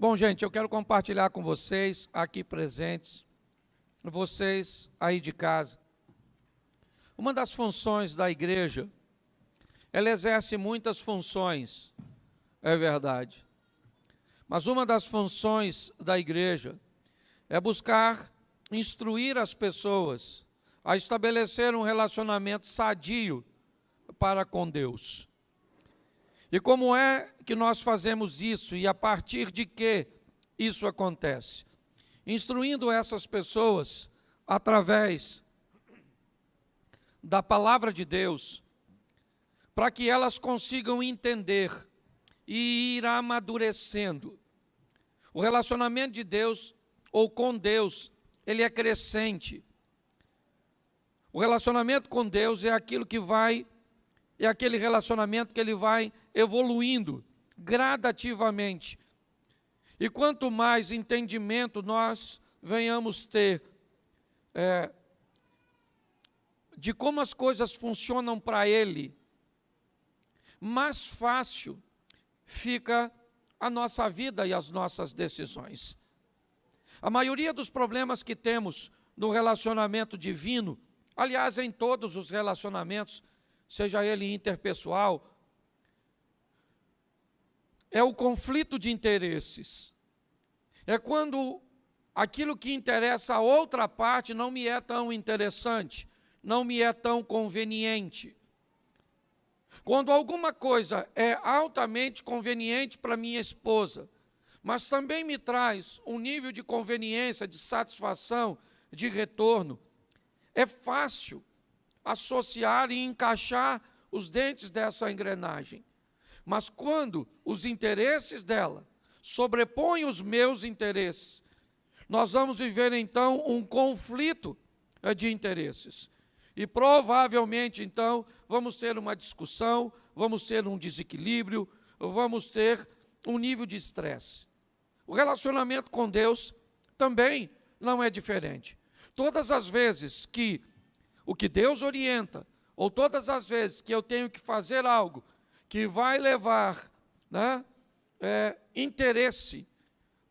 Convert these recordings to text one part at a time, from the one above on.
Bom, gente, eu quero compartilhar com vocês aqui presentes, vocês aí de casa. Uma das funções da igreja, ela exerce muitas funções, é verdade. Mas uma das funções da igreja é buscar instruir as pessoas a estabelecer um relacionamento sadio para com Deus. E como é que nós fazemos isso e a partir de que isso acontece? Instruindo essas pessoas através da palavra de Deus, para que elas consigam entender e ir amadurecendo. O relacionamento de Deus ou com Deus, ele é crescente. O relacionamento com Deus é aquilo que vai, é aquele relacionamento que ele vai evoluindo gradativamente. E quanto mais entendimento nós venhamos ter de como as coisas funcionam para ele, mais fácil fica a nossa vida e as nossas decisões. A maioria dos problemas que temos no relacionamento divino, aliás, em todos os relacionamentos, seja ele interpessoal, é o conflito de interesses. É quando aquilo que interessa a outra parte não me é tão interessante, não me é tão conveniente. Quando alguma coisa é altamente conveniente para minha esposa, mas também me traz um nível de conveniência, de satisfação, de retorno, é fácil associar e encaixar os dentes dessa engrenagem. Mas quando os interesses dela sobrepõem os meus interesses, nós vamos viver então um conflito de interesses. E provavelmente então vamos ter uma discussão, vamos ter um desequilíbrio, vamos ter um nível de estresse. O relacionamento com Deus também não é diferente. Todas as vezes que o que Deus orienta, ou todas as vezes que eu tenho que fazer algo que vai levar interesse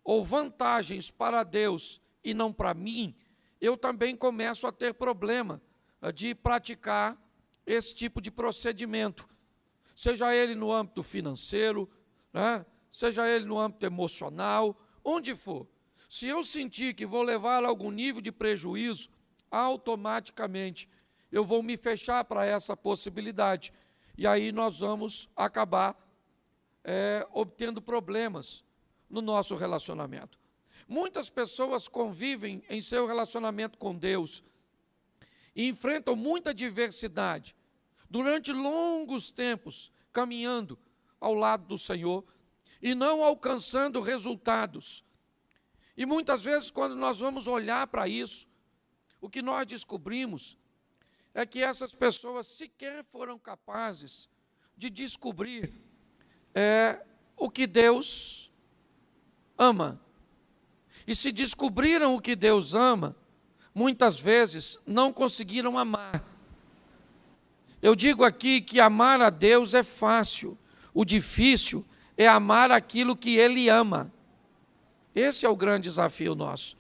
ou vantagens para Deus e não para mim, eu também começo a ter problema de praticar esse tipo de procedimento, seja ele no âmbito financeiro, seja ele no âmbito emocional, onde for. Se eu sentir que vou levar a algum nível de prejuízo, automaticamente eu vou me fechar para essa possibilidade. E aí nós vamos acabar obtendo problemas no nosso relacionamento. Muitas pessoas convivem em seu relacionamento com Deus e enfrentam muita diversidade durante longos tempos, caminhando ao lado do Senhor e não alcançando resultados. E muitas vezes, quando nós vamos olhar para isso, o que nós descobrimos é que essas pessoas sequer foram capazes de descobrir o que Deus ama. E se descobriram o que Deus ama, muitas vezes não conseguiram amar. Eu digo aqui que amar a Deus é fácil, o difícil é amar aquilo que Ele ama. Esse é o grande desafio nosso.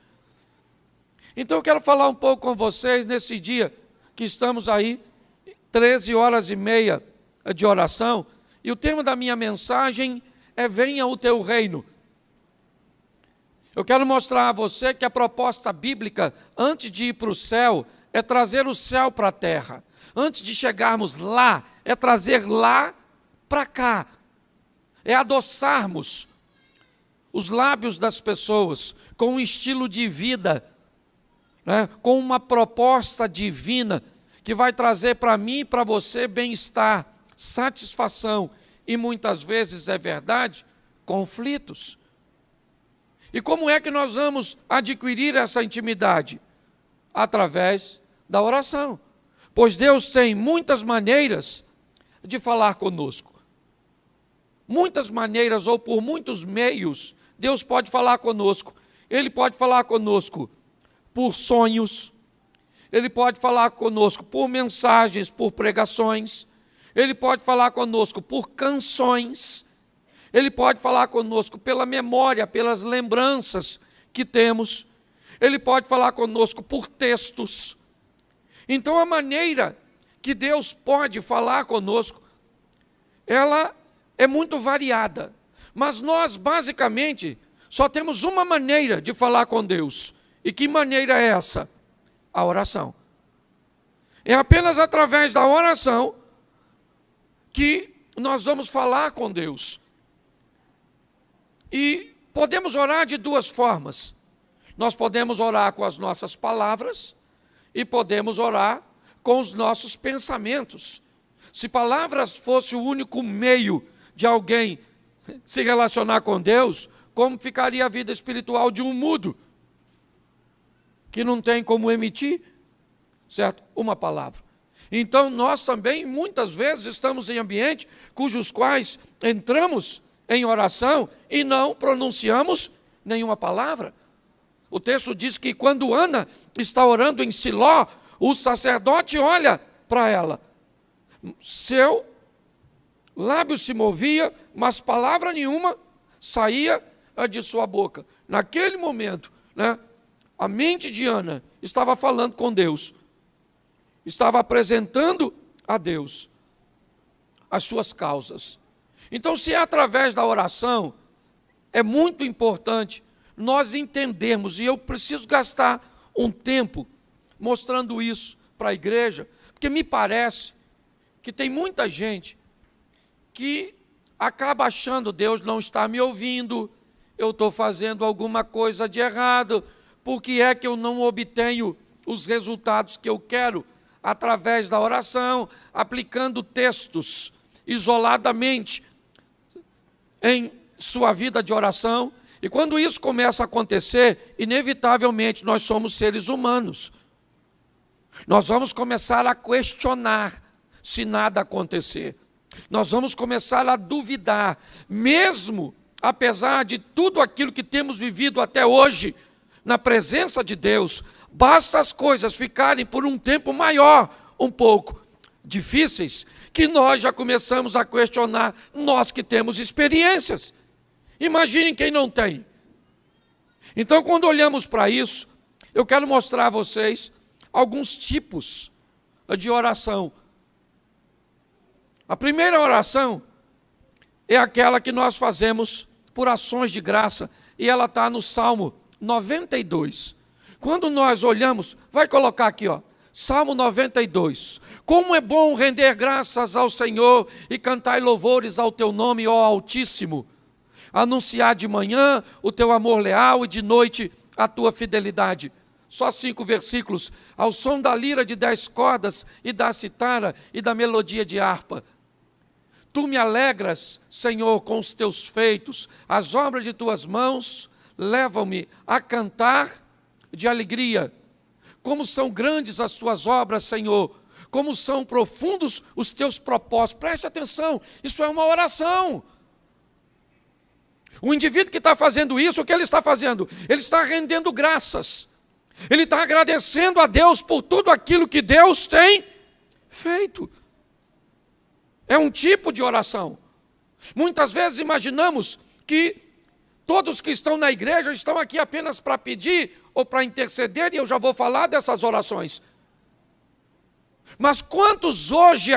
Então eu quero falar um pouco com vocês nesse dia que estamos aí, 13h30 de oração, e o tema da minha mensagem é Venha o Teu Reino. Eu quero mostrar a você que a proposta bíblica, antes de ir para o céu, é trazer o céu para a terra. Antes de chegarmos lá, é trazer lá para cá. É adoçarmos os lábios das pessoas com um estilo de vida, com uma proposta divina que vai trazer para mim e para você bem-estar, satisfação e muitas vezes, é verdade, conflitos. E como é que nós vamos adquirir essa intimidade? Através da oração. Pois Deus tem muitas maneiras de falar conosco. Muitas maneiras ou por muitos meios, Deus pode falar conosco. Ele pode falar conosco por sonhos, Ele pode falar conosco por mensagens, por pregações, Ele pode falar conosco por canções, Ele pode falar conosco pela memória, pelas lembranças que temos. Ele pode falar conosco por textos. Então, a maneira que Deus pode falar conosco, ela é muito variada. Mas nós, basicamente, só temos uma maneira de falar com Deus. E que maneira é essa? A oração. É apenas através da oração que nós vamos falar com Deus. E podemos orar de duas formas. Nós podemos orar com as nossas palavras e podemos orar com os nossos pensamentos. Se palavras fosse o único meio de alguém se relacionar com Deus, como ficaria a vida espiritual de um mudo, que não tem como emitir, certo? Uma palavra. Então, nós também, muitas vezes, estamos em ambientes cujos quais entramos em oração e não pronunciamos nenhuma palavra. O texto diz que quando Ana está orando em Siló, o sacerdote olha para ela. Seu lábio se movia, mas palavra nenhuma saía de sua boca. Naquele momento, a mente de Ana estava falando com Deus. Estava apresentando a Deus as suas causas. Então, se é através da oração, é muito importante nós entendermos, e eu preciso gastar um tempo mostrando isso para a igreja, porque me parece que tem muita gente que acaba achando Deus não está me ouvindo, eu estou fazendo alguma coisa de errado, porque é que eu não obtenho os resultados que eu quero através da oração, aplicando textos isoladamente em sua vida de oração. E quando isso começa a acontecer, inevitavelmente nós somos seres humanos. Nós vamos começar a questionar se nada acontecer. Nós vamos começar a duvidar, mesmo apesar de tudo aquilo que temos vivido até hoje, na presença de Deus, basta as coisas ficarem por um tempo maior, um pouco difíceis, que nós já começamos a questionar, nós que temos experiências. Imaginem quem não tem. Então, quando olhamos para isso, eu quero mostrar a vocês alguns tipos de oração. A primeira oração é aquela que nós fazemos por ações de graça, e ela está no Salmo 92. Quando nós olhamos, vai colocar aqui, Salmo 92. Como é bom render graças ao Senhor e cantar louvores ao teu nome, ó Altíssimo. Anunciar de manhã o teu amor leal e de noite a tua fidelidade. Só 5 versículos. Ao som da lira de 10 cordas e da citara e da melodia de harpa. Tu me alegras, Senhor, com os teus feitos. As obras de tuas mãos levam-me a cantar de alegria. Como são grandes as tuas obras, Senhor. Como são profundos os teus propósitos. Preste atenção, isso é uma oração. O indivíduo que está fazendo isso, o que ele está fazendo? Ele está rendendo graças. Ele está agradecendo a Deus por tudo aquilo que Deus tem feito. É um tipo de oração. Muitas vezes imaginamos que todos que estão na igreja estão aqui apenas para pedir ou para interceder, e eu já vou falar dessas orações. Mas quantos hoje,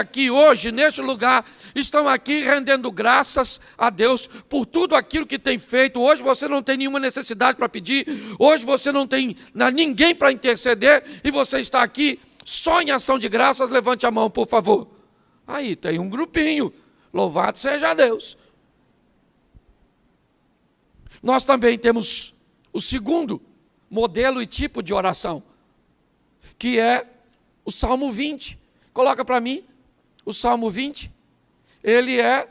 neste lugar, estão aqui rendendo graças a Deus por tudo aquilo que tem feito? Hoje você não tem nenhuma necessidade para pedir, hoje você não tem ninguém para interceder, e você está aqui só em ação de graças. Levante a mão, por favor. Aí tem um grupinho, louvado seja Deus. Nós também temos o segundo modelo e tipo de oração, que é o Salmo 20, coloca para mim, o Salmo 20, ele é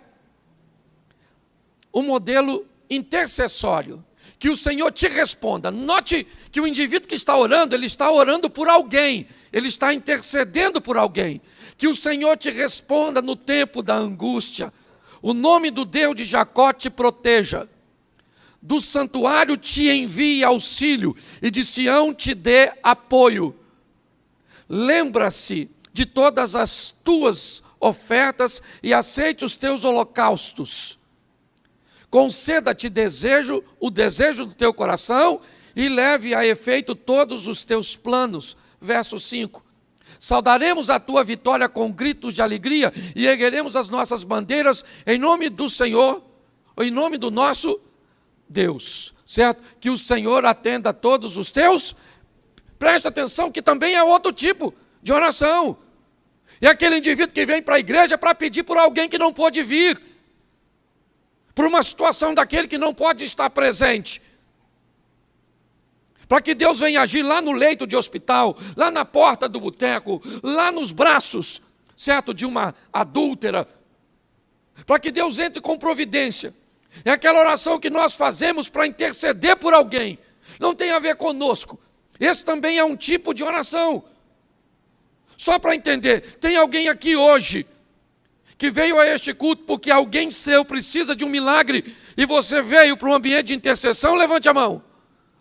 um modelo intercessório, que o Senhor te responda. Note que o indivíduo que está orando, ele está orando por alguém, ele está intercedendo por alguém, que o Senhor te responda no tempo da angústia, o nome do Deus de Jacó te proteja, do santuário te envie auxílio, e de Sião te dê apoio. Lembra-se de todas as tuas ofertas e aceite os teus holocaustos. conceda-te o desejo do teu coração e leve a efeito todos os teus planos. Verso 5. Saudaremos a tua vitória com gritos de alegria e ergueremos as nossas bandeiras em nome do Senhor, em nome do nosso Deus. Certo? Que o Senhor atenda a todos os teus. Presta atenção que também é outro tipo de oração. É aquele indivíduo que vem para a igreja para pedir por alguém que não pôde vir, por uma situação daquele que não pode estar presente, para que Deus venha agir lá no leito de hospital, lá na porta do boteco, lá nos braços, certo, de uma adúltera, para que Deus entre com providência. É aquela oração que nós fazemos para interceder por alguém, não tem a ver conosco. Esse também é um tipo de oração. Só para entender, tem alguém aqui hoje que veio a este culto porque alguém seu precisa de um milagre e você veio para um ambiente de intercessão? Levante a mão.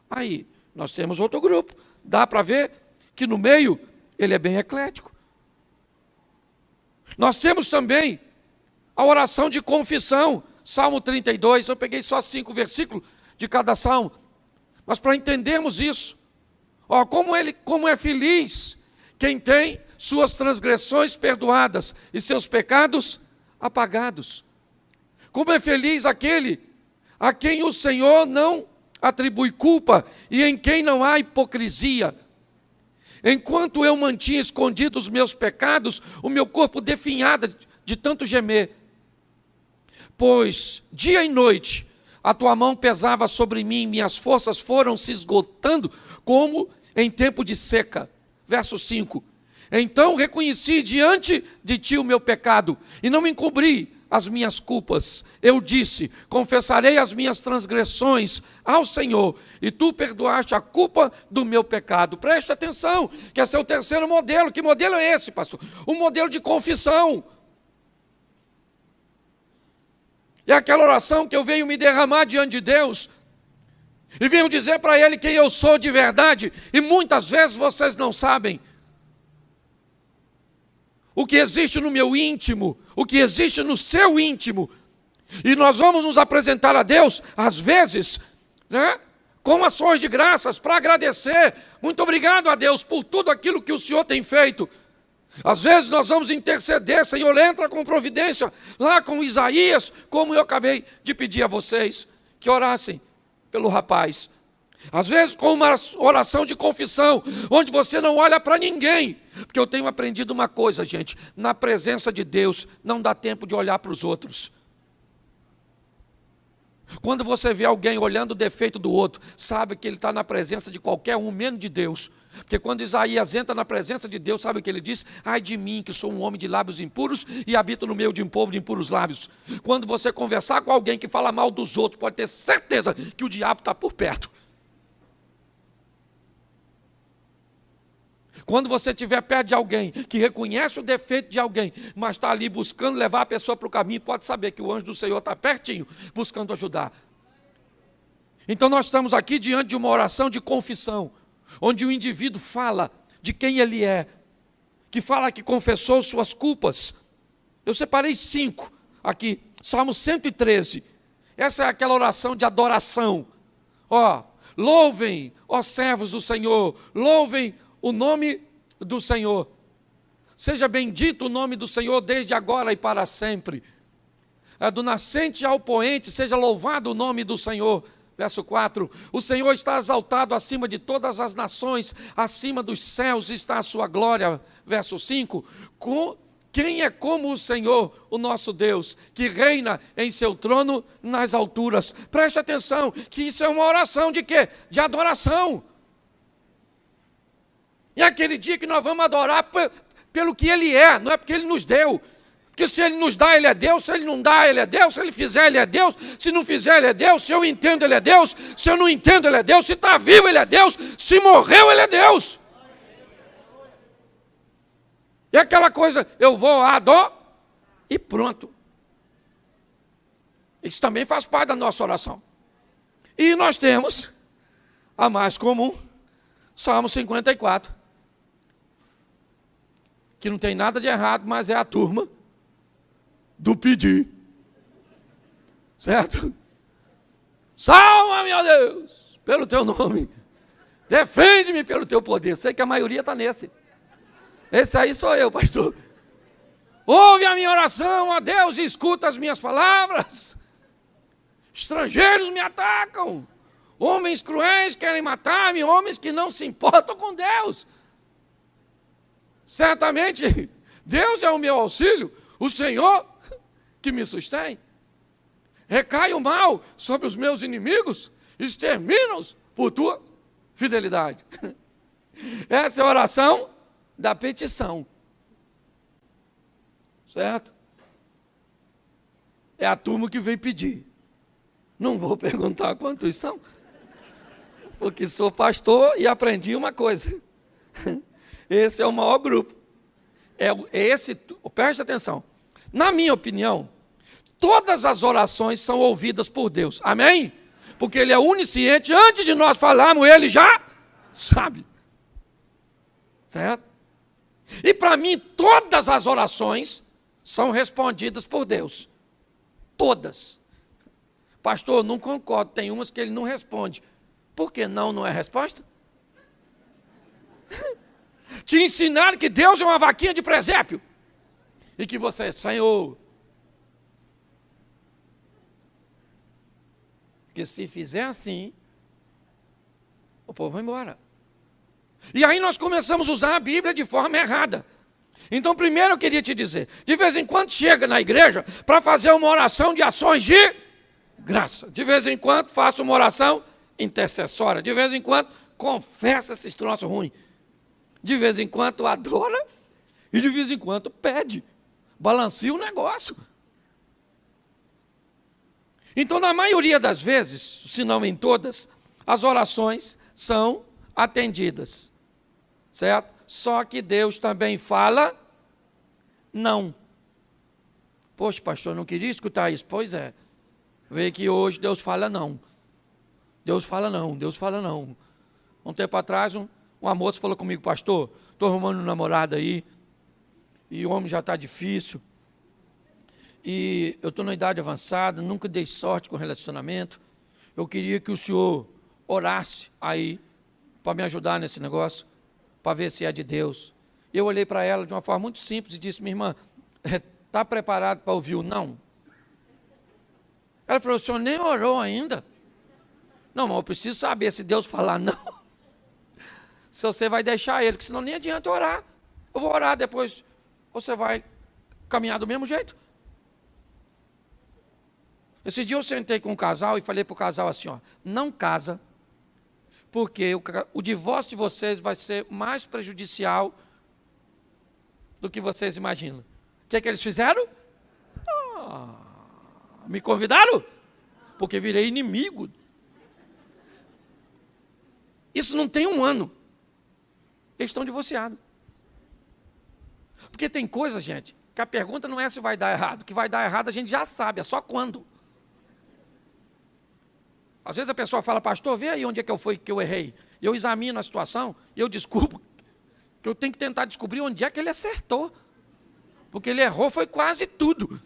Aí, nós temos outro grupo. Dá para ver que no meio ele é bem eclético. Nós temos também a oração de confissão. Salmo 32, eu peguei só 5 versículos de cada salmo. Mas para entendermos isso, ó, como é feliz quem tem suas transgressões perdoadas e seus pecados apagados. Como é feliz aquele a quem o Senhor não atribui culpa e em quem não há hipocrisia. Enquanto eu mantinha escondidos os meus pecados, o meu corpo definhava de tanto gemer. Pois dia e noite a tua mão pesava sobre mim, minhas forças foram se esgotando como em tempo de seca. Verso 5. Então reconheci diante de ti o meu pecado e não me encobri as minhas culpas. Eu disse, confessarei as minhas transgressões ao Senhor e tu perdoaste a culpa do meu pecado. Preste atenção, que esse é o terceiro modelo. Que modelo é esse, pastor? O modelo de confissão. É aquela oração que eu venho me derramar diante de Deus e venho dizer para Ele quem eu sou de verdade, e muitas vezes vocês não sabem o que existe no meu íntimo, o que existe no seu íntimo. E nós vamos nos apresentar a Deus, às vezes, né, com ações de graças para agradecer. Muito obrigado a Deus por tudo aquilo que o Senhor tem feito. Às vezes nós vamos interceder, Senhor, entra com providência, lá com Isaías, como eu acabei de pedir a vocês, que orassem pelo rapaz. Às vezes com uma oração de confissão, onde você não olha para ninguém, porque eu tenho aprendido uma coisa, gente, na presença de Deus não dá tempo de olhar para os outros. Quando você vê alguém olhando o defeito do outro, sabe que ele está na presença de qualquer um, menos de Deus. Porque quando Isaías entra na presença de Deus, sabe o que ele diz? Ai de mim, que sou um homem de lábios impuros e habito no meio de um povo de impuros lábios. Quando você conversar com alguém que fala mal dos outros, pode ter certeza que o diabo está por perto. Quando você estiver perto de alguém que reconhece o defeito de alguém, mas está ali buscando levar a pessoa para o caminho, pode saber que o anjo do Senhor está pertinho, buscando ajudar. Então nós estamos aqui diante de uma oração de confissão, onde o indivíduo fala de quem ele é, que fala que confessou suas culpas. Eu separei 5 aqui, Salmo 113. Essa é aquela oração de adoração. Ó, louvem, ó servos do Senhor, louvem o nome do Senhor. Seja bendito o nome do Senhor desde agora e para sempre. Do nascente ao poente, seja louvado o nome do Senhor. Verso 4, o Senhor está exaltado acima de todas as nações, acima dos céus está a sua glória. Verso 5, quem é como o Senhor, o nosso Deus, que reina em seu trono nas alturas? Preste atenção, que isso é uma oração de quê? De adoração. É aquele dia que nós vamos adorar pelo que Ele é, não é porque Ele nos deu. Porque se Ele nos dá, Ele é Deus. Se Ele não dá, Ele é Deus. Se Ele fizer, Ele é Deus. Se não fizer, Ele é Deus. Se eu entendo, Ele é Deus. Se eu não entendo, Ele é Deus. Se está vivo, Ele é Deus. Se morreu, Ele é Deus. E aquela coisa, eu vou adorar e pronto. Isso também faz parte da nossa oração. E nós temos a mais comum, Salmo 54. Que não tem nada de errado, mas é a turma do pedir. Certo? Salva-me, ó Deus, pelo teu nome. Defende-me pelo teu poder. Sei que a maioria está nesse. Esse aí sou eu, pastor. Ouve a minha oração, ó Deus, e escuta as minhas palavras. Estrangeiros me atacam. Homens cruéis querem matar-me, homens que não se importam com Deus. Certamente, Deus é o meu auxílio, o Senhor que me sustém. Recai o mal sobre os meus inimigos, extermina-os por tua fidelidade. Essa é a oração da petição. Certo? É a turma que veio pedir. Não vou perguntar quantos são, porque sou pastor e aprendi uma coisa. Esse é o maior grupo. Preste atenção. Na minha opinião, todas as orações são ouvidas por Deus. Amém? Porque Ele é onisciente. Antes de nós falarmos, Ele já sabe. Certo? E para mim, todas as orações são respondidas por Deus. Todas. Pastor, não concordo. Tem umas que Ele não responde. Por que não? Não é resposta? Te ensinaram que Deus é uma vaquinha de presépio. E que você, Senhor. Porque se fizer assim, o povo vai embora. E aí nós começamos a usar a Bíblia de forma errada. Então, primeiro eu queria te dizer, de vez em quando chega na igreja para fazer uma oração de ações de graça. De vez em quando faça uma oração intercessória. De vez em quando confessa esses troços ruins. De vez em quando adora e de vez em quando pede. Balanceia o negócio. Então, na maioria das vezes, se não em todas, as orações são atendidas. Certo? Só que Deus também fala não. Poxa, pastor, não queria escutar isso. Pois é. Vê que hoje Deus fala não. Deus fala não, Deus fala não. Um tempo atrás, uma moça falou comigo, pastor, estou arrumando um namorado aí, e o homem já está difícil, e eu estou na idade avançada, nunca dei sorte com relacionamento, eu queria que o senhor orasse aí, para me ajudar nesse negócio, para ver se é de Deus. Eu olhei para ela de uma forma muito simples e disse, minha irmã, está preparado para ouvir o não? Ela falou, o senhor nem orou ainda? Não, mas eu preciso saber se Deus falar não. Se você vai deixar ele, porque senão nem adianta orar. Eu vou orar depois, você vai caminhar do mesmo jeito. Esse dia eu sentei com um casal e falei para o casal assim, ó, não casa, porque o divórcio de vocês vai ser mais prejudicial do que vocês imaginam. O que é que eles fizeram? Me convidaram? Porque virei inimigo. Isso não tem um ano. Eles estão divorciados. Porque tem coisa, gente, que a pergunta não é se vai dar errado. O que vai dar errado a gente já sabe, é só quando. Às vezes a pessoa fala, pastor, vê aí onde é que eu errei. E eu examino a situação e eu descubro que eu tenho que tentar descobrir onde é que ele acertou. Porque ele errou foi quase tudo.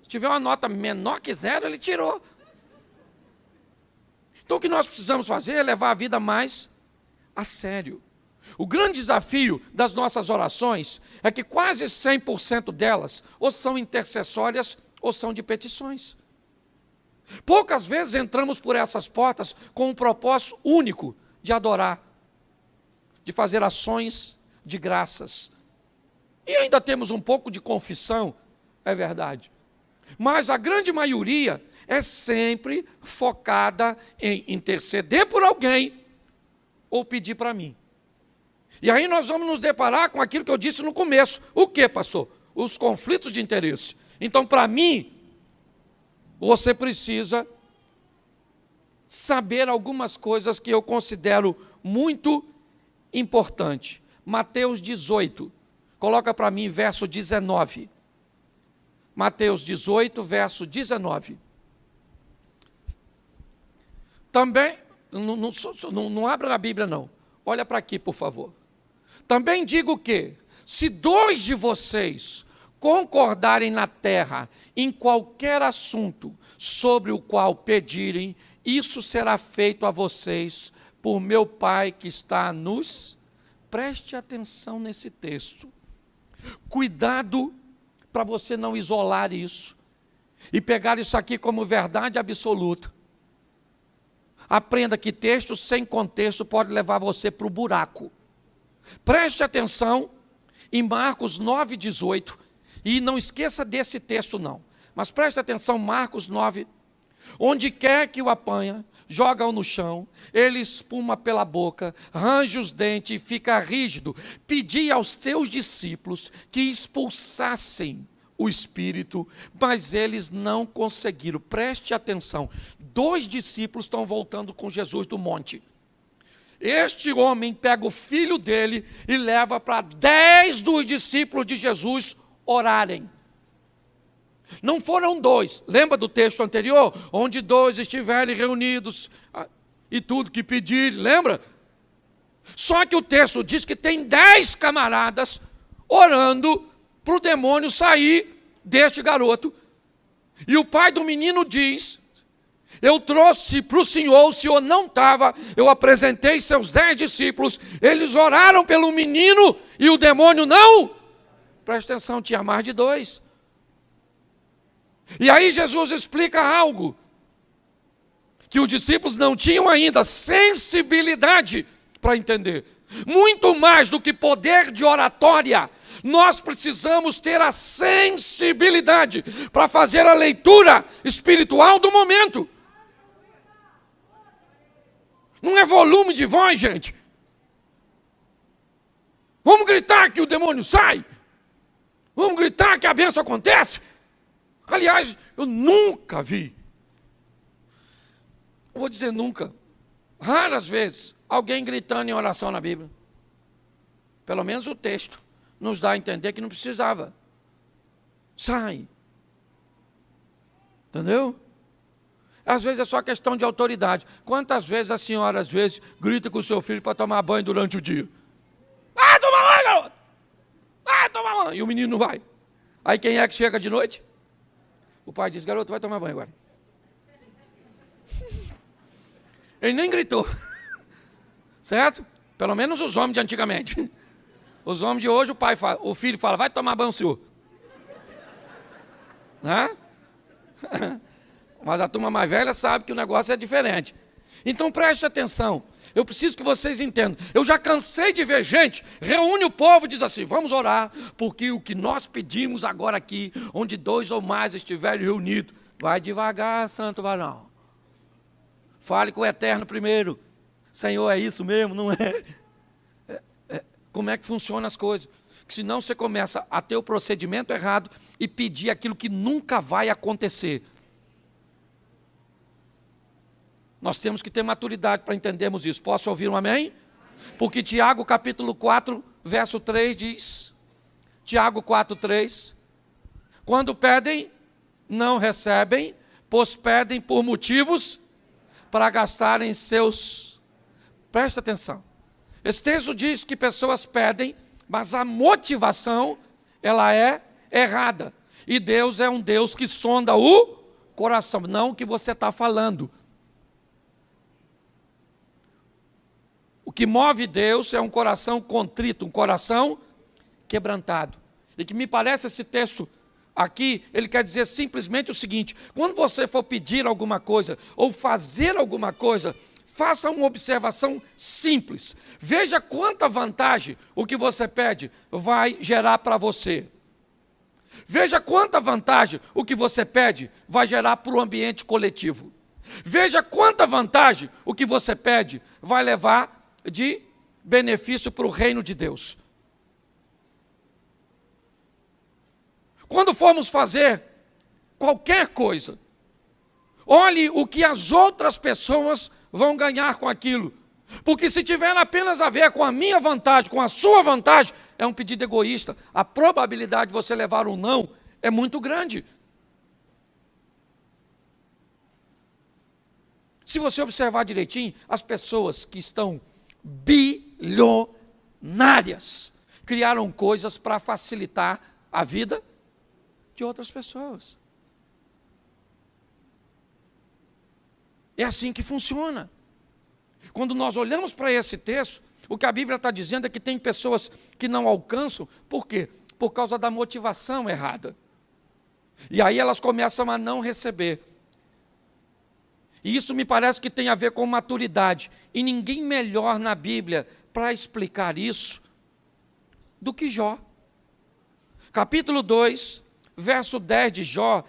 Se tiver uma nota menor que 0, ele tirou. Então o que nós precisamos fazer é levar a vida mais a sério. O grande desafio das nossas orações é que quase 100% delas ou são intercessórias ou são de petições. Poucas vezes entramos por essas portas com um propósito único de adorar, de fazer ações de graças. E ainda temos um pouco de confissão, é verdade. Mas a grande maioria é sempre focada em interceder por alguém ou pedir para mim. E aí nós vamos nos deparar com aquilo que eu disse no começo. O que, pastor? Os conflitos de interesse. Então, para mim, você precisa saber algumas coisas que eu considero muito importantes. Mateus 18. Coloca para mim verso 19. Mateus 18, verso 19. Também, não abra na Bíblia não. Olha para aqui, por favor. Também digo que, se 2 de vocês concordarem na terra em qualquer assunto sobre o qual pedirem, isso será feito a vocês por meu Pai que está nos... Preste atenção nesse texto. Cuidado para você não isolar isso e pegar isso aqui como verdade absoluta. Aprenda que texto sem contexto pode levar você para o buraco. Preste atenção em Marcos 9,18, e não esqueça desse texto não, mas preste atenção, Marcos 9, onde quer que o apanha, joga-o no chão, ele espuma pela boca, range os dentes e fica rígido. Pedi aos teus discípulos que expulsassem o espírito, mas eles não conseguiram. Preste atenção, 2 discípulos estão voltando com Jesus do monte. Este homem pega o filho dele e leva para 10 dos discípulos de Jesus orarem. Não foram 2, lembra do texto anterior? Onde 2 estiverem reunidos e tudo que pedirem, lembra? Só que o texto diz que tem 10 camaradas orando para o demônio sair deste garoto. E o pai do menino diz: eu trouxe para o senhor não estava, eu apresentei seus 10 discípulos, eles oraram pelo menino e o demônio não. Presta atenção, tinha mais de 2. E aí Jesus explica algo que os discípulos não tinham ainda sensibilidade para entender. Muito mais do que poder de oratória, nós precisamos ter a sensibilidade para fazer a leitura espiritual do momento. Não é volume de voz, gente. Vamos gritar que o demônio sai. Vamos gritar que a bênção acontece. Aliás, eu nunca vi, eu vou dizer nunca, raras vezes, alguém gritando em oração na Bíblia. Pelo menos o texto nos dá a entender que não precisava. Sai. Entendeu? Às vezes é só questão de autoridade. Quantas vezes a senhora, às vezes, grita com o seu filho para tomar banho durante o dia? Ah, toma banho, garoto! Ah, toma banho! E o menino não vai. Aí quem é que chega de noite? O pai diz: garoto, vai tomar banho agora. Ele nem gritou. Certo? Pelo menos os homens de antigamente. Os homens de hoje, o filho fala: vai tomar banho, senhor. Né? Mas a turma mais velha sabe que o negócio é diferente. Então preste atenção. Eu preciso que vocês entendam. Eu já cansei de ver gente, reúne o povo e diz assim: vamos orar, porque o que nós pedimos agora aqui, onde 2 ou mais estiverem reunidos, vai devagar, santo varão. Fale com o Eterno primeiro. Senhor, é isso mesmo? Não é? Como é que funcionam as coisas? Que senão você começa a ter o procedimento errado e pedir aquilo que nunca vai acontecer. Nós temos que ter maturidade para entendermos isso. Posso ouvir um amém? Porque Tiago capítulo 4, verso 3 diz, Tiago 4, 3, quando pedem, não recebem, pois pedem por motivos para gastarem seus... Presta atenção. Esse texto diz que pessoas pedem, mas a motivação, ela é errada. E Deus é um Deus que sonda o coração, não o que você está falando. O que move Deus é um coração contrito, um coração quebrantado. E que me parece esse texto aqui, ele quer dizer simplesmente o seguinte: quando você for pedir alguma coisa ou fazer alguma coisa, faça uma observação simples. Veja quanta vantagem o que você pede vai gerar para você. Veja quanta vantagem o que você pede vai gerar para o ambiente coletivo. Veja quanta vantagem o que você pede vai levar de benefício para o reino de Deus. Quando formos fazer qualquer coisa, olhe o que as outras pessoas vão ganhar com aquilo. Porque se tiver apenas a ver com a minha vantagem, com a sua vantagem, é um pedido egoísta. A probabilidade de você levar um não é muito grande. Se você observar direitinho, as pessoas que estão bilionárias criaram coisas para facilitar a vida de outras pessoas. É assim que funciona. Quando nós olhamos para esse texto, o que a Bíblia está dizendo é que tem pessoas que não alcançam, por quê? Por causa da motivação errada. E aí elas começam a não receber. E isso me parece que tem a ver com maturidade. E ninguém melhor na Bíblia para explicar isso do que Jó. Capítulo 2, verso 10 de Jó,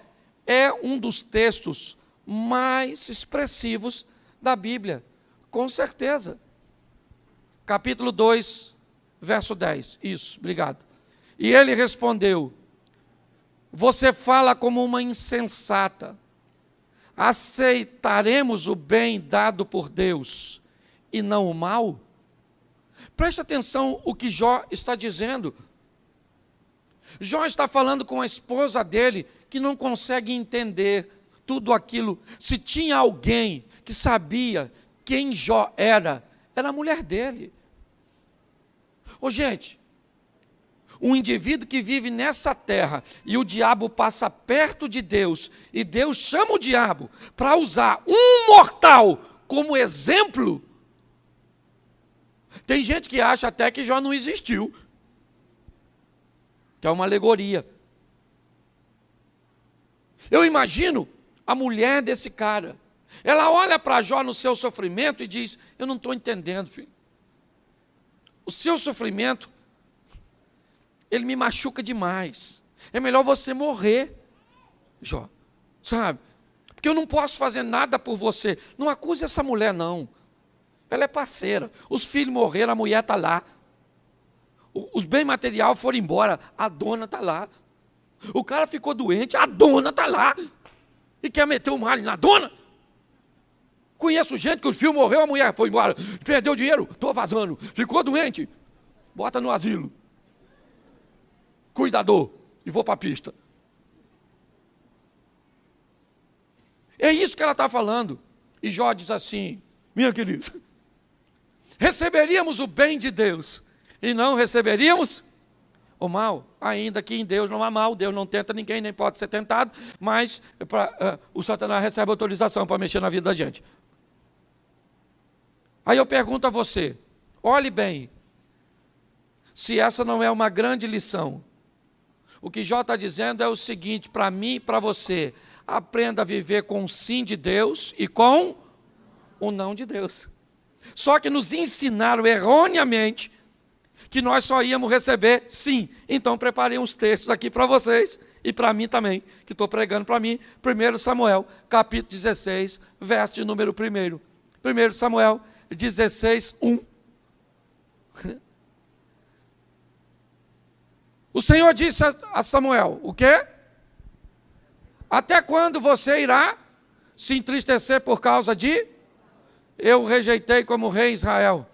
é um dos textos mais expressivos da Bíblia, com certeza. Capítulo 2, verso 10, isso, obrigado. E ele respondeu: você fala como uma insensata. Aceitaremos o bem dado por Deus e não o mal? Preste atenção o que Jó está dizendo. Jó está falando com a esposa dele, que não consegue entender tudo aquilo. Se tinha alguém que sabia quem Jó era a mulher dele. Ô gente, um indivíduo que vive nessa terra e o diabo passa perto de Deus e Deus chama o diabo para usar um mortal como exemplo. Tem gente que acha até que Jó não existiu, que é uma alegoria. Eu imagino a mulher desse cara. Ela olha para Jó no seu sofrimento e diz: eu não estou entendendo, filho. O seu sofrimento, ele me machuca demais. É melhor você morrer, Jó. Sabe? Porque eu não posso fazer nada por você. Não acuse essa mulher, não. Ela é parceira. Os filhos morreram, a mulher está lá. Os bens materiais foram embora, a dona está lá. O cara ficou doente, a dona está lá. E quer meter um malho na dona? Conheço gente que o filho morreu, a mulher foi embora. Perdeu dinheiro, estou vazando. Ficou doente, bota no asilo. Cuidador, e vou para a pista. É isso que ela está falando. E Jó diz assim: minha querida, receberíamos o bem de Deus e não receberíamos o mal, ainda que em Deus não há mal. Deus não tenta ninguém, nem pode ser tentado, mas o Satanás recebe autorização para mexer na vida da gente. Aí eu pergunto a você, olhe bem, se essa não é uma grande lição. O que Jó está dizendo é o seguinte, para mim e para você: aprenda a viver com o sim de Deus e com o não de Deus. Só que nos ensinaram erroneamente que nós só íamos receber sim. Então preparei uns textos aqui para vocês e para mim também, que estou pregando para mim. 1 Samuel, capítulo 16, verso de número 1. 1 Samuel 16, 1. O Senhor disse a Samuel: o quê? Até quando você irá se entristecer por causa de... eu rejeitei como rei Israel.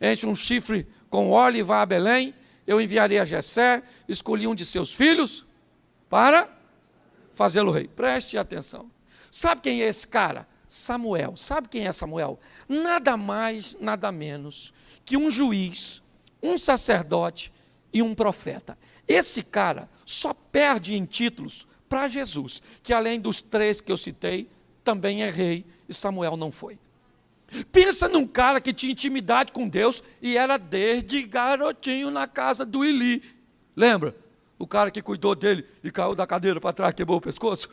Enche um chifre com óleo e vá a Belém. Eu enviarei a Jessé, escolhi um de seus filhos para fazê-lo rei. Preste atenção. Sabe quem é esse cara? Samuel. Sabe quem é Samuel? Nada mais, nada menos que um juiz, um sacerdote e um profeta. Esse cara só perde em títulos para Jesus, que além dos 3 que eu citei, também é rei, e Samuel não foi. Pensa num cara que tinha intimidade com Deus e era desde garotinho na casa do Eli. Lembra? O cara que cuidou dele e caiu da cadeira para trás, quebrou o pescoço?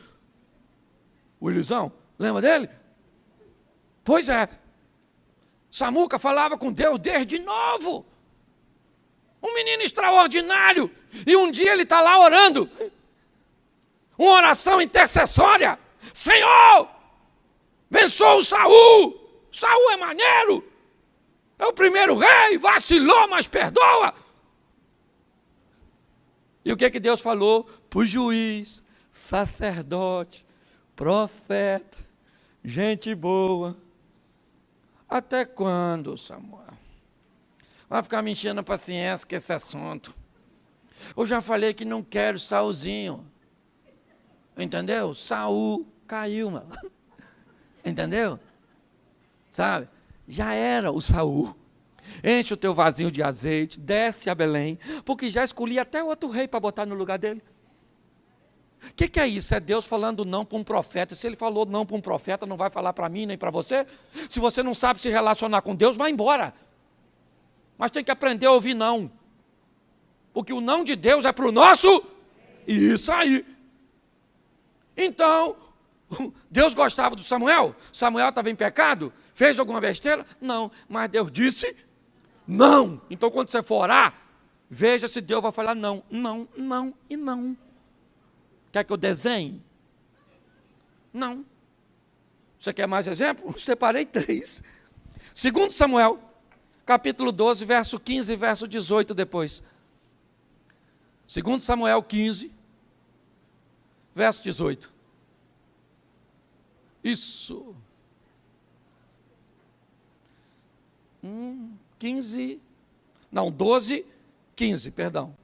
O Elisão, lembra dele? Pois é. Samuca falava com Deus desde novo. Um menino extraordinário. E um dia ele está lá orando. Uma oração intercessória. Senhor, abençoa o Saul. Saul é maneiro. É o primeiro rei. Vacilou, mas perdoa. E o que Deus falou? Para o juiz, sacerdote, profeta, gente boa. Até quando, Samuel? Vai ficar me enchendo a paciência com esse assunto. Eu já falei que não quero Saulzinho. Entendeu? Saul caiu, mano. Entendeu? Sabe? Já era o Saul. Enche o teu vasinho de azeite, desce a Belém, porque já escolhi até outro rei para botar no lugar dele. O que é isso? É Deus falando não para um profeta. Se ele falou não para um profeta, não vai falar para mim nem para você? Se você não sabe se relacionar com Deus, vai embora. Mas tem que aprender a ouvir não. Porque o não de Deus é para o nosso. Isso aí. Então, Deus gostava do Samuel? Samuel estava em pecado? Fez alguma besteira? Não. Mas Deus disse não. Então, quando você for orar, veja se Deus vai falar não, não, não e não. Quer que eu desenhe? Não. Você quer mais exemplo? Separei 3. 2 Samuel, capítulo 12, verso 15 e verso 18 depois. 2 Samuel 15, verso 18. Isso. 12, 15, perdão.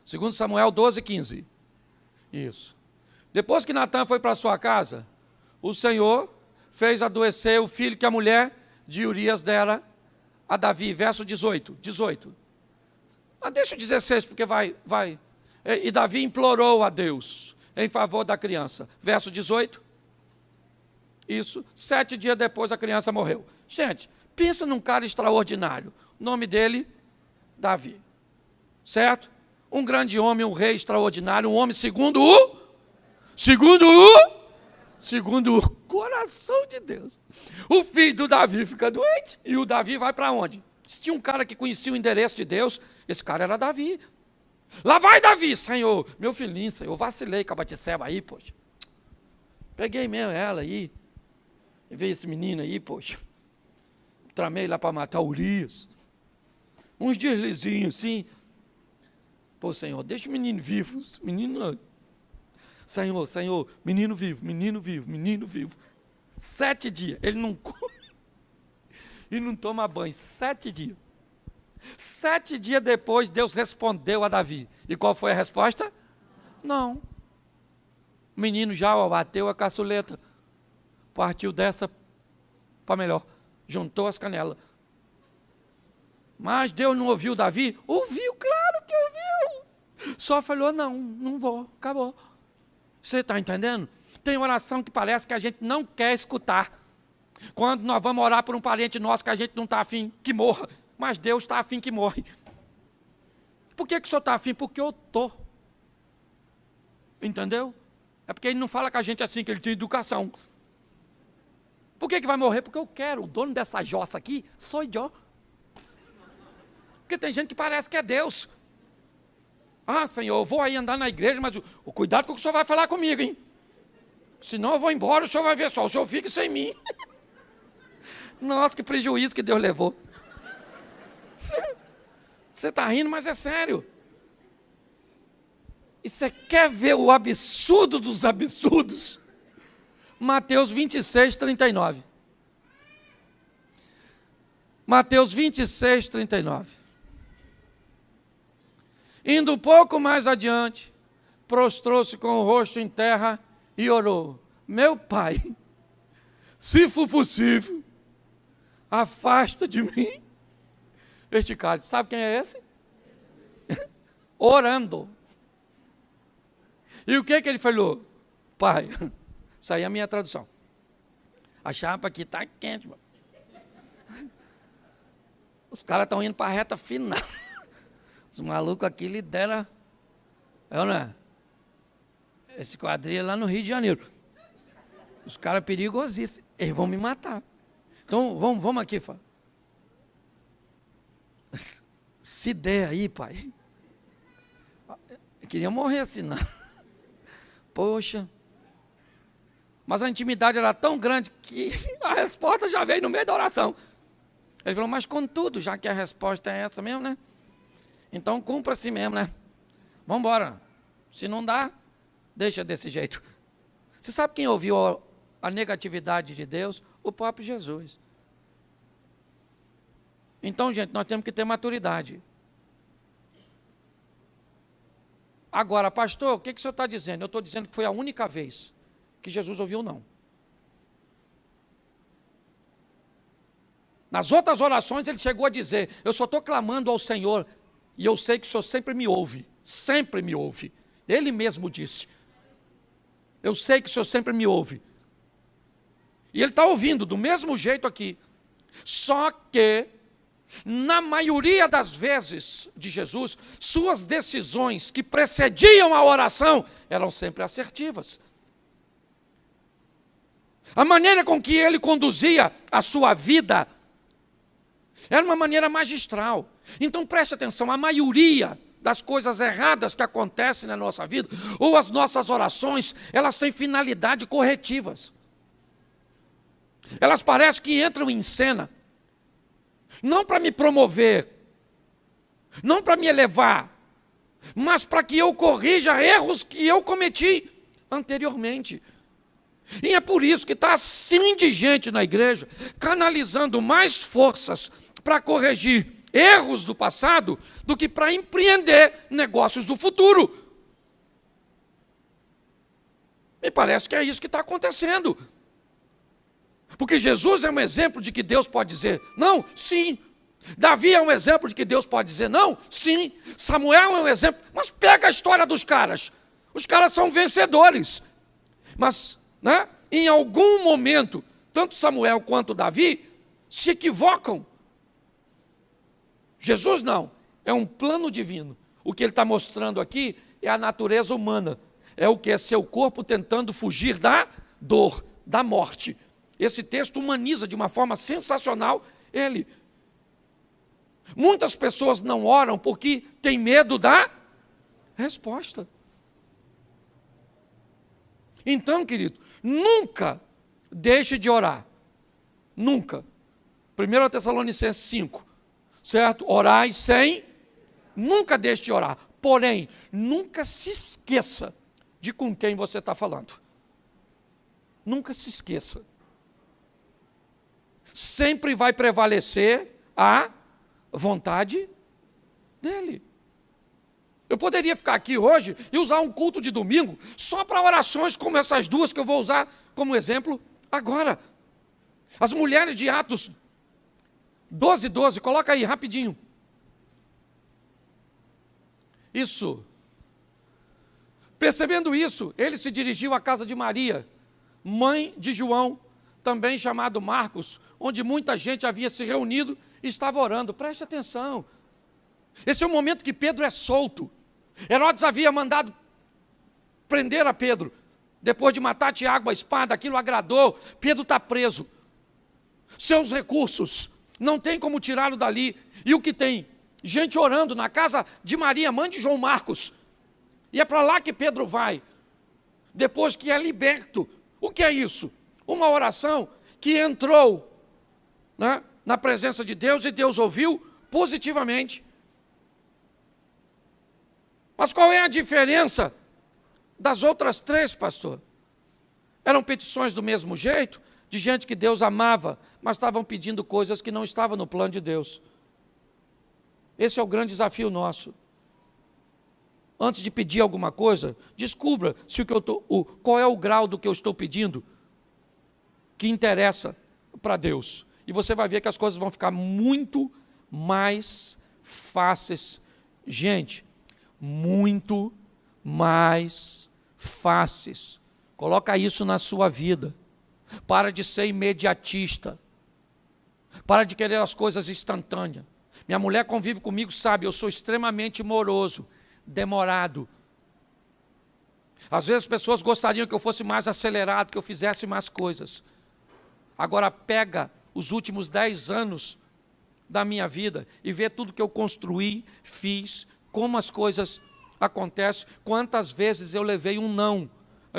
2 Samuel 12, 15. Isso. Depois que Natã foi para sua casa, o Senhor fez adoecer o filho que a mulher de Urias dera a Davi. Verso 18. Mas deixa o 16, porque vai. E Davi implorou a Deus em favor da criança. Verso 18. Isso. 7 dias depois a criança morreu. Gente, pensa num cara extraordinário. O nome dele, Davi. Certo? Um grande homem, um rei extraordinário, um homem segundo o coração de Deus. O filho do Davi fica doente e o Davi vai para onde? Se tinha um cara que conhecia o endereço de Deus, esse cara era Davi. Lá vai Davi, Senhor, meu filhinho, Senhor, vacilei com a Batseba aí, poxa. Peguei mesmo ela aí, e veio esse menino aí, poxa. Tramei lá para matar Urias. Uns deslizinhos assim. Pô, Senhor, deixa o menino vivo. Menino, Senhor, menino vivo. 7 dias. Ele não come e não toma banho. 7 dias. 7 dias depois, Deus respondeu a Davi. E qual foi a resposta? Não. O menino já bateu a caçuleta. Partiu dessa para melhor. Juntou as canelas. Mas Deus não ouviu Davi? Ouviu, claro que ouviu. Só falou, não vou, acabou. Você está entendendo? Tem oração que parece que a gente não quer escutar. Quando nós vamos orar por um parente nosso que a gente não está afim que morra, mas Deus está afim que morre. Por que o senhor está afim? Porque eu estou. Entendeu? É porque ele não fala com a gente assim, que ele tem educação. Por que vai morrer? Porque eu quero. O dono dessa jossa aqui sou eu. Porque tem gente que parece que é Deus. Ah, Senhor, eu vou aí andar na igreja, mas o cuidado com o que o senhor vai falar comigo, hein? Senão eu vou embora, o senhor vai ver só, o senhor fica sem mim. Nossa, que prejuízo que Deus levou. Você está rindo, mas é sério. E você quer ver o absurdo dos absurdos? Mateus 26, 39. Mateus 26, 39. Indo um pouco mais adiante, prostrou-se com o rosto em terra e orou. Meu Pai, se for possível, afasta de mim este cálice. Sabe quem é esse? Orando. E o que ele falou? Pai, isso aí é a minha tradução. A chapa aqui está quente, mano. Os caras estão indo para a reta final. Os malucos aqui lideram, né? Esse quadrilha lá no Rio de Janeiro. Os caras perigosíssimos. Eles vão me matar. Então, vamos aqui, Fá. Se der aí, pai. Eu queria morrer assim, não. Poxa. Mas a intimidade era tão grande que a resposta já veio no meio da oração. Ele falou, mas contudo, já que a resposta é essa mesmo, né? Então cumpra assim mesmo, né? Vamos embora. Se não dá, deixa desse jeito. Você sabe quem ouviu a negatividade de Deus? O próprio Jesus. Então, gente, nós temos que ter maturidade. Agora, pastor, o que o senhor está dizendo? Eu estou dizendo que foi a única vez que Jesus ouviu não. Nas outras orações ele chegou a dizer, eu só estou clamando ao Senhor, e eu sei que o Senhor sempre me ouve, ele mesmo disse. Eu sei que o Senhor sempre me ouve. E Ele está ouvindo do mesmo jeito aqui. Só que, na maioria das vezes de Jesus, suas decisões que precediam a oração eram sempre assertivas. A maneira com que Ele conduzia a sua vida era uma maneira magistral. Então preste atenção, a maioria das coisas erradas que acontecem na nossa vida, ou as nossas orações, elas têm finalidade corretivas. Elas parecem que entram em cena, não para me promover, não para me elevar, mas para que eu corrija erros que eu cometi anteriormente. E é por isso que está assim de gente na igreja, canalizando mais forças para corrigir erros do passado do que para empreender negócios do futuro. Me parece que é isso que está acontecendo. Porque Jesus é um exemplo de que Deus pode dizer não, sim. Davi é um exemplo de que Deus pode dizer não, sim. Samuel é um exemplo. Mas pega a história dos caras. Os caras são vencedores. Mas, em algum momento, tanto Samuel quanto Davi se equivocam. Jesus não. É um plano divino. O que ele está mostrando aqui é a natureza humana. É o que? É seu corpo tentando fugir da dor, da morte. Esse texto humaniza de uma forma sensacional ele. Muitas pessoas não oram porque têm medo da resposta. Então, querido, nunca deixe de orar. Nunca. 1 Tessalonicenses 5, certo? Orai sem, nunca deixe de orar. Porém, nunca se esqueça de com quem você está falando. Nunca se esqueça. Sempre vai prevalecer a vontade dele. Eu poderia ficar aqui hoje e usar um culto de domingo só para orações como essas duas que eu vou usar como exemplo agora. As mulheres de Atos 12:12, coloca aí rapidinho. Isso. Percebendo isso, ele se dirigiu à casa de Maria, mãe de João, também chamado Marcos, onde muita gente havia se reunido e estava orando. Preste atenção. Esse é o momento que Pedro é solto. Herodes havia mandado prender a Pedro. Depois de matar Tiago a espada, aquilo agradou. Pedro está preso. Seus recursos, não tem como tirá-lo dali. E o que tem? Gente orando na casa de Maria, mãe de João Marcos. E é para lá que Pedro vai. Depois que é liberto. O que é isso? Uma oração que entrou na presença de Deus e Deus ouviu positivamente. Mas qual é a diferença das outras três, pastor? Eram petições do mesmo jeito, de gente que Deus amava, mas estavam pedindo coisas que não estavam no plano de Deus. Esse é o grande desafio nosso. Antes de pedir alguma coisa, descubra se qual é o grau do que eu estou pedindo que interessa para Deus. E você vai ver que as coisas vão ficar muito mais fáceis. Gente, muito mais fáceis. Coloca isso na sua vida. Para de ser imediatista. Para de querer as coisas instantâneas. Minha mulher convive comigo, sabe, eu sou extremamente moroso, demorado. Às vezes as pessoas gostariam que eu fosse mais acelerado, que eu fizesse mais coisas. Agora pega os últimos 10 anos da minha vida e vê tudo que eu construí, fiz, como as coisas acontecem, quantas vezes eu levei um não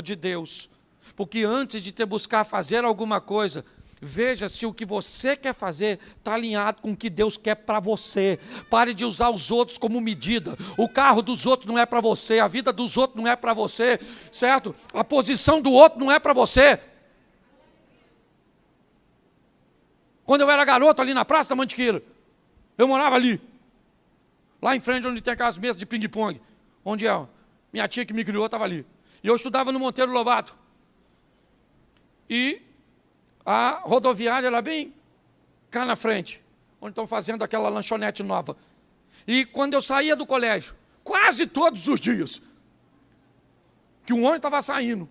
de Deus. Porque antes de te buscar fazer alguma coisa, veja se o que você quer fazer está alinhado com o que Deus quer para você. Pare de usar os outros como medida. O carro dos outros não é para você, a vida dos outros não é para você, certo? A posição do outro não é para você. Quando eu era garoto ali na Praça da Mantiqueira, eu morava ali, lá em frente onde tem aquelas mesas de ping-pong, onde minha tia que me criou estava ali. E eu estudava no Monteiro Lobato. E a rodoviária era bem cá na frente, onde estão fazendo aquela lanchonete nova. E quando eu saía do colégio, quase todos os dias, que um ônibus estava saindo,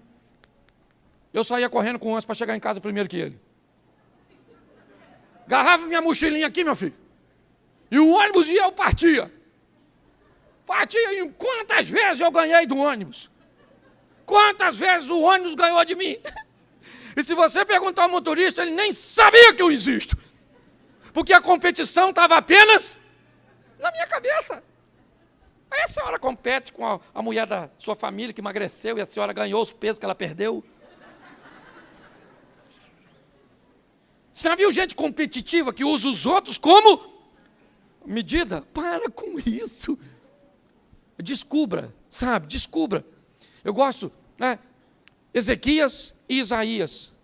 Eu saía correndo com o ônibus para chegar em casa primeiro que ele. Agarrava minha mochilinha aqui, meu filho. E o ônibus ia, eu partia. Partia em quantas vezes eu ganhei do ônibus? Quantas vezes o ônibus ganhou de mim? E se você perguntar ao motorista, ele nem sabia que eu existo. Porque a competição estava apenas na minha cabeça. Aí a senhora compete com a mulher da sua família que emagreceu e a senhora ganhou os pesos que ela perdeu. Você já viu gente competitiva que usa os outros como medida? Para com isso. Descubra, sabe? Descubra. Eu gosto, né? Ezequias e Isaías.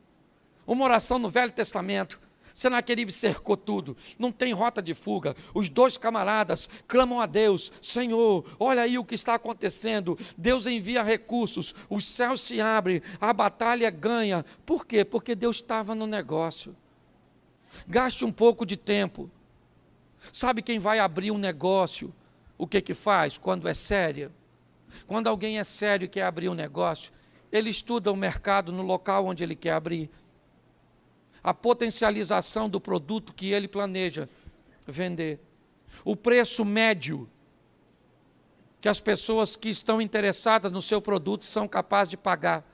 Uma oração no Velho Testamento. Senaqueribe cercou tudo, não tem rota de fuga. Os dois camaradas clamam a Deus: Senhor, olha aí o que está acontecendo. Deus envia recursos, os céus se abrem, a batalha ganha. Por quê? Porque Deus estava no negócio. Gaste um pouco de tempo. Sabe quem vai abrir um negócio? O que faz quando é sério? Quando alguém é sério e quer abrir um negócio, ele estuda o mercado no local onde ele quer abrir. A potencialização do produto que ele planeja vender. O preço médio que as pessoas que estão interessadas no seu produto são capazes de pagar.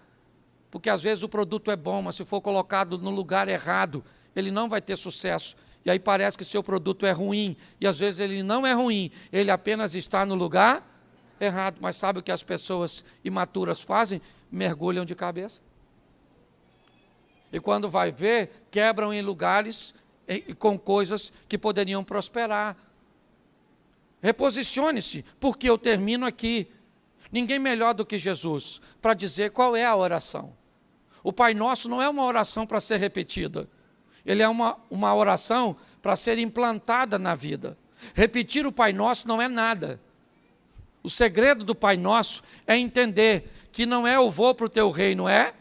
Porque às vezes o produto é bom, mas se for colocado no lugar errado, ele não vai ter sucesso. E aí parece que seu produto é ruim. E às vezes ele não é ruim, ele apenas está no lugar errado. Mas sabe o que as pessoas imaturas fazem? Mergulham de cabeça. E quando vai ver, quebram em lugares com coisas que poderiam prosperar. Reposicione-se, porque eu termino aqui. Ninguém melhor do que Jesus para dizer qual é a oração. O Pai Nosso não é uma oração para ser repetida. Ele é uma oração para ser implantada na vida. Repetir o Pai Nosso não é nada. O segredo do Pai Nosso é entender que não é eu vou para o teu reino, é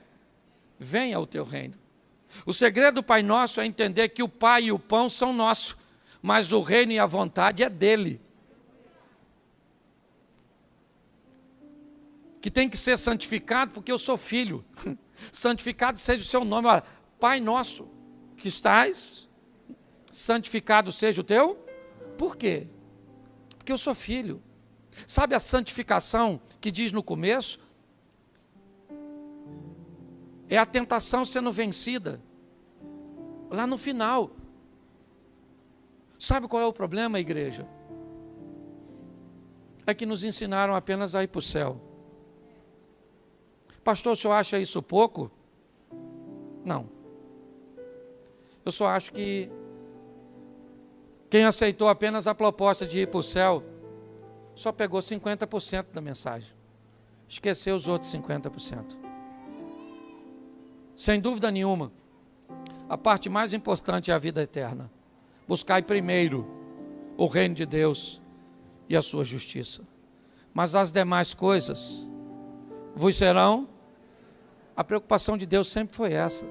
venha o teu reino. O segredo do Pai Nosso é entender que o Pai e o pão são nossos, mas o reino e a vontade é dele. Que tem que ser santificado porque eu sou filho. Santificado seja o seu nome. Olha, Pai Nosso que estás, santificado seja o teu. Por quê? Porque eu sou filho. Sabe a santificação que diz no começo? É a tentação sendo vencida. Lá no final. Sabe qual é o problema, igreja? É que nos ensinaram apenas a ir para o céu. Pastor, o senhor acha isso pouco? Não. Eu só acho que quem aceitou apenas a proposta de ir para o céu só pegou 50% da mensagem. Esqueceu os outros 50%. Sem dúvida nenhuma, a parte mais importante é a vida eterna. Buscai primeiro o reino de Deus e a sua justiça. Mas as demais coisas vos serão. A preocupação de Deus sempre foi essa.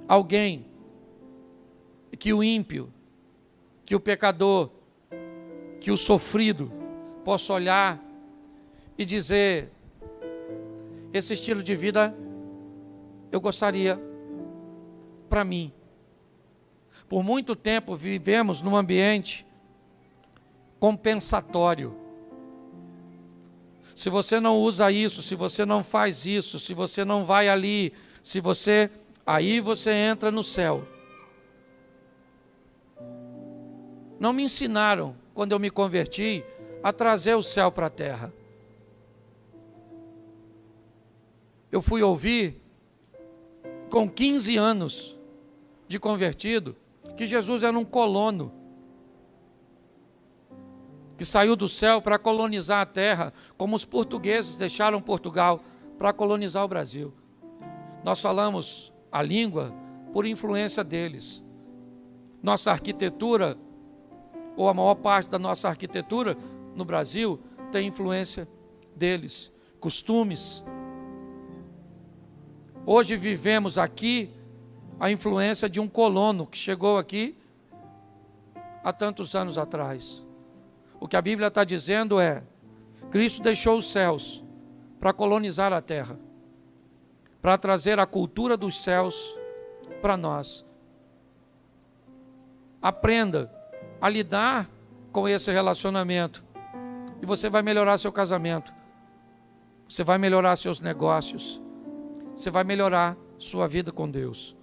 Alguém que o ímpio, que o pecador, que o sofrido possa olhar e dizer: esse estilo de vida eu gostaria para mim. Por muito tempo vivemos num ambiente compensatório. Se você não usa isso, se você não faz isso, se você não vai ali, aí você entra no céu. Não me ensinaram, quando eu me converti, a trazer o céu para a terra. Eu fui ouvir, com 15 anos de convertido, que Jesus era um colono, que saiu do céu para colonizar a terra, como os portugueses deixaram Portugal para colonizar o Brasil. Nós falamos a língua por influência deles. Nossa arquitetura, ou a maior parte da nossa arquitetura no Brasil, tem influência deles. Costumes. Hoje vivemos aqui a influência de um colono que chegou aqui há tantos anos atrás. O que a Bíblia está dizendo é: Cristo deixou os céus para colonizar a terra, para trazer a cultura dos céus para nós. Aprenda a lidar com esse relacionamento e você vai melhorar seu casamento, você vai melhorar seus negócios, você vai melhorar sua vida com Deus.